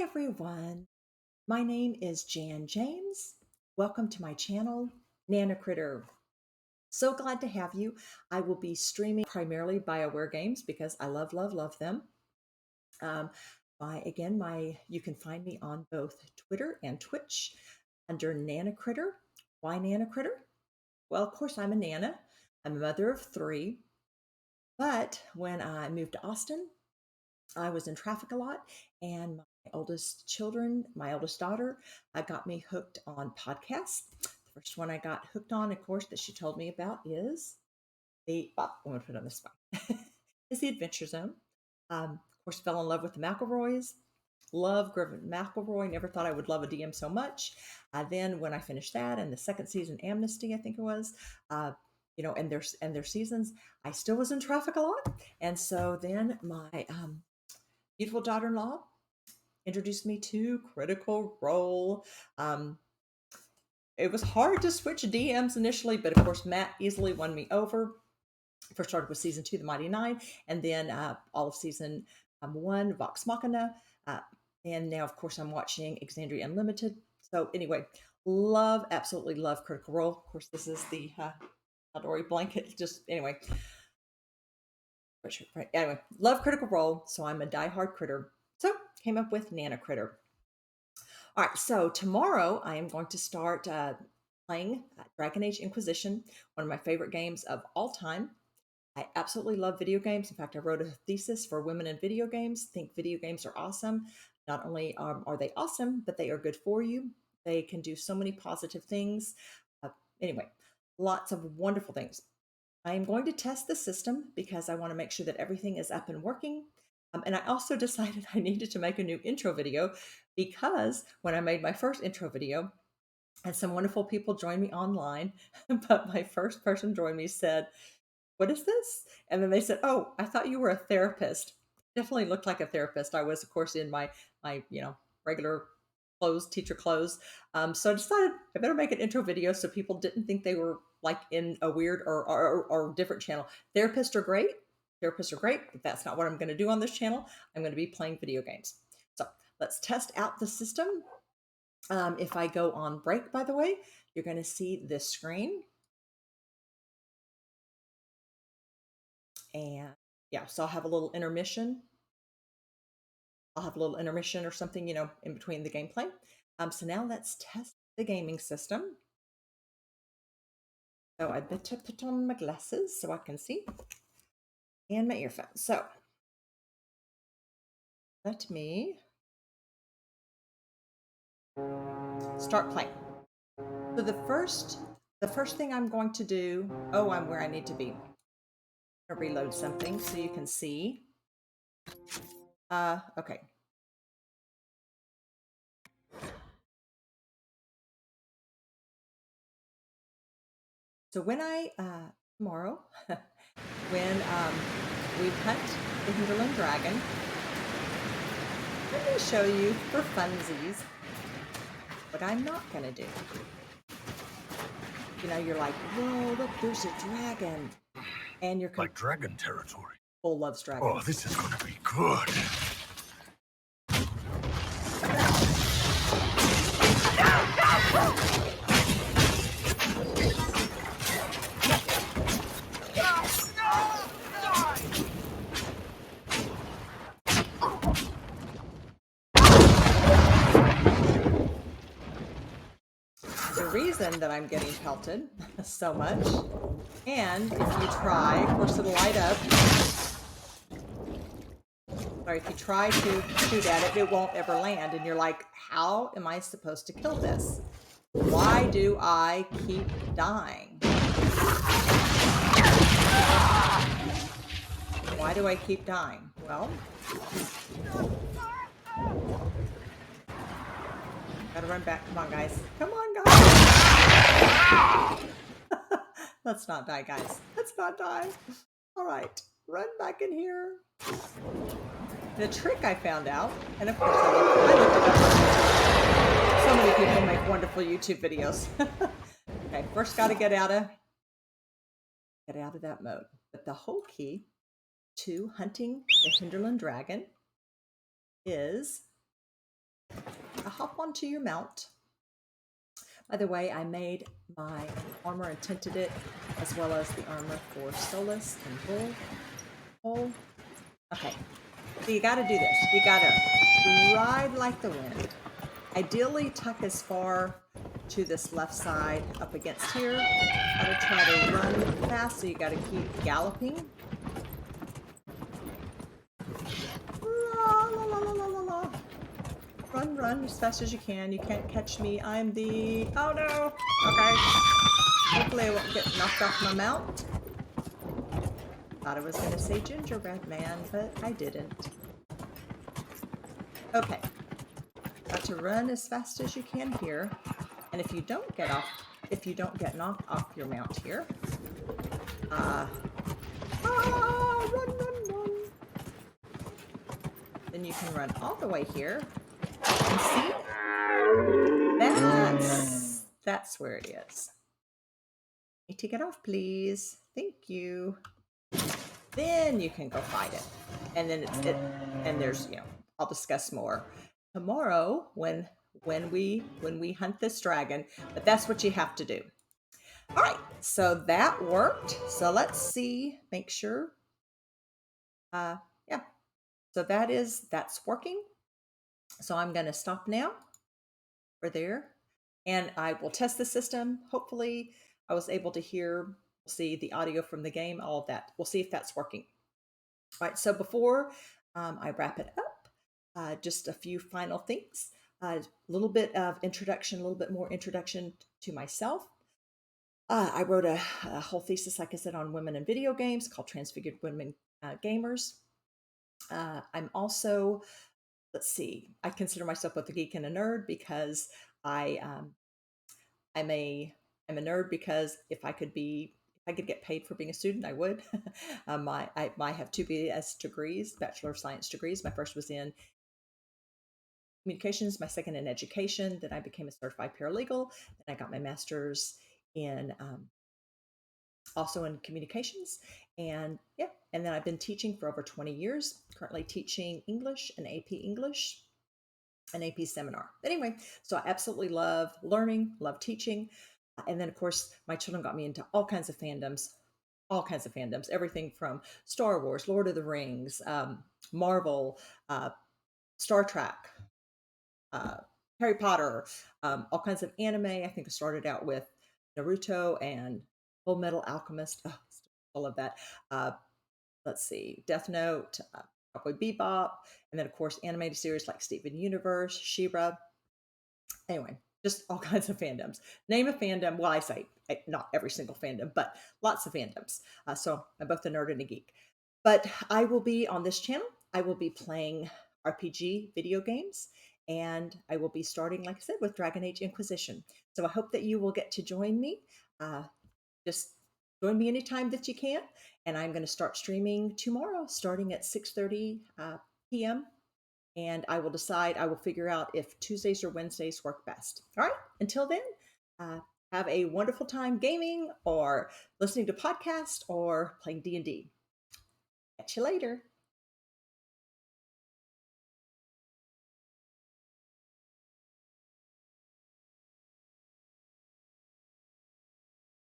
everyone. My name is Jan James. Welcome to my channel, NanaCritter. So glad to have you. I will be streaming primarily BioWare games because I love them. Um, you can find me on both Twitter and Twitch under NanaCritter. Why NanaCritter? Well, of course, I'm a Nana. I'm a mother of three. But when I moved to Austin, I was in traffic a lot, and my oldest daughter, got me hooked on podcasts. The first one I got hooked on, of course, that she told me about is I'm going to put it on the spot, is the Adventure Zone. Of course, fell in love with the McElroys. Love Griffin McElroy. Never thought I would love a DM so much. Then when I finished that and the second season, Amnesty, I think it was, and their seasons, I still was in traffic a lot. And so then my beautiful daughter-in-law introduced me to Critical Role. It was hard to switch DMs initially, but of course Matt easily won me over. First started with season 2, The Mighty Nine, and then all of season 1, Vox Machina, and now of course I'm watching Exandria Unlimited. So anyway, absolutely love Critical Role. Of course, this is the Aldori blanket. Just anyway, love Critical Role. So I'm a diehard critter. So came up with NanaCritter. All right, so tomorrow I am going to start playing Dragon Age Inquisition, one of my favorite games of all time. I absolutely love video games. In fact, I wrote a thesis for women in video games. Think video games are awesome. Not only are they awesome, but they are good for you. They can do so many positive things. Anyway, lots of wonderful things. I am going to test the system because I want to make sure that everything is up and working. And I also decided I needed to make a new intro video because when I made my first intro video, and some wonderful people joined me online, but my first person joined me said, "What is this?" And then they said, "Oh, I thought you were a therapist." Definitely looked like a therapist. I was, of course, in my regular clothes, teacher clothes. So I decided I better make an intro video so people didn't think they were like in a weird or different channel. Therapists are great. Therapists are great, but that's not what I'm going to do on this channel. I'm going to be playing video games. So let's test out the system. If I go on break, by the way, you're going to see this screen. And yeah, so I'll have a little intermission. I'll have a little intermission or something, in between the gameplay. So now let's test the gaming system. So I better put on my glasses so I can see, and my earphones. So let me start playing. So the first thing I'm going to do, I'm where I need to be. I'm gonna reload something so you can see. Okay. So when tomorrow, when we hunt the Hinterland Dragon, let me show you for funsies what I'm not gonna do. You're like, whoa, look, there's a dragon. And you're like dragon territory. Bull loves dragons. Oh, this is gonna be good. The reason that I'm getting pelted so much, and if you try, of course it'll light up. Or if you try to shoot at it, it won't ever land. And you're like, how am I supposed to kill this? Why do I keep dying? Why do I keep dying? Well, gotta run back. Come on, guys. Come on, guys. Let's not die, guys. Let's not die. All right, run back in here. The trick I found out, and of course I looked it up. So many people make wonderful YouTube videos. Okay, first got to get out of that mode. But the whole key to hunting the Hinterland Dragon is hop onto your mount. By the way, I made my armor and tinted it, as well as the armor for Solus and Bull. Okay, so you got to do this. You got to ride like the wind. Ideally, tuck as far to this left side up against here. Got to try to run fast, so you got to keep galloping. La, la, la, la, la, la, la. Run as fast as you can. You can't catch me. I'm the... Oh no! Okay. Hopefully I won't get knocked off my mount. Thought I was going to say gingerbread man, but I didn't. Okay. Got to run as fast as you can here. And if you don't get knocked off your mount here, run. Then you can run all the way here. And see? That's where it is. You take it off, please. Thank you. Then you can go fight it. And then and there's, I'll discuss more tomorrow when we hunt this dragon, but that's what you have to do. All right, so that worked. So let's see, make sure. Yeah. So that's working. So I'm going to stop now for there, and I will test the system. Hopefully I was able to see the audio from the game, all of that. We'll see if that's working. All right, so before I wrap it up, just a few final things. A little bit of introduction, a little bit more introduction to myself. I wrote a whole thesis, like I said, on women in video games called Transfigured Women Gamers. I'm also, let's see, I consider myself both a geek and a nerd because I'm a nerd because if I could get paid for being a student, I would. I have two BS degrees, Bachelor of Science degrees. My first was in communications, my second in education. Then I became a certified paralegal. Then I got my master's in also in communications. And yeah, and then I've been teaching for over 20 years, currently teaching English and AP English, an AP seminar. Anyway, so I absolutely love learning, love teaching. And then, of course, my children got me into all kinds of fandoms, everything from Star Wars, Lord of the Rings, Marvel, Star Trek, Harry Potter, all kinds of anime. I think I started out with Naruto and Full Metal Alchemist. Oh, all of that. Let's see, Death Note, Cowboy Bebop, and then of course animated series like Steven Universe, She-Ra. Anyway, just all kinds of fandoms. Name a fandom. Well, I say not every single fandom, but lots of fandoms. So I'm both a nerd and a geek. But I will be on this channel. I will be playing RPG video games, and I will be starting, like I said, with Dragon Age Inquisition. So I hope that you will get to join me. Just join me anytime that you can. And I'm going to start streaming tomorrow, starting at 6:30 p.m. And I will figure out if Tuesdays or Wednesdays work best. All right. Until then, have a wonderful time gaming or listening to podcasts or playing D&D. Catch you later.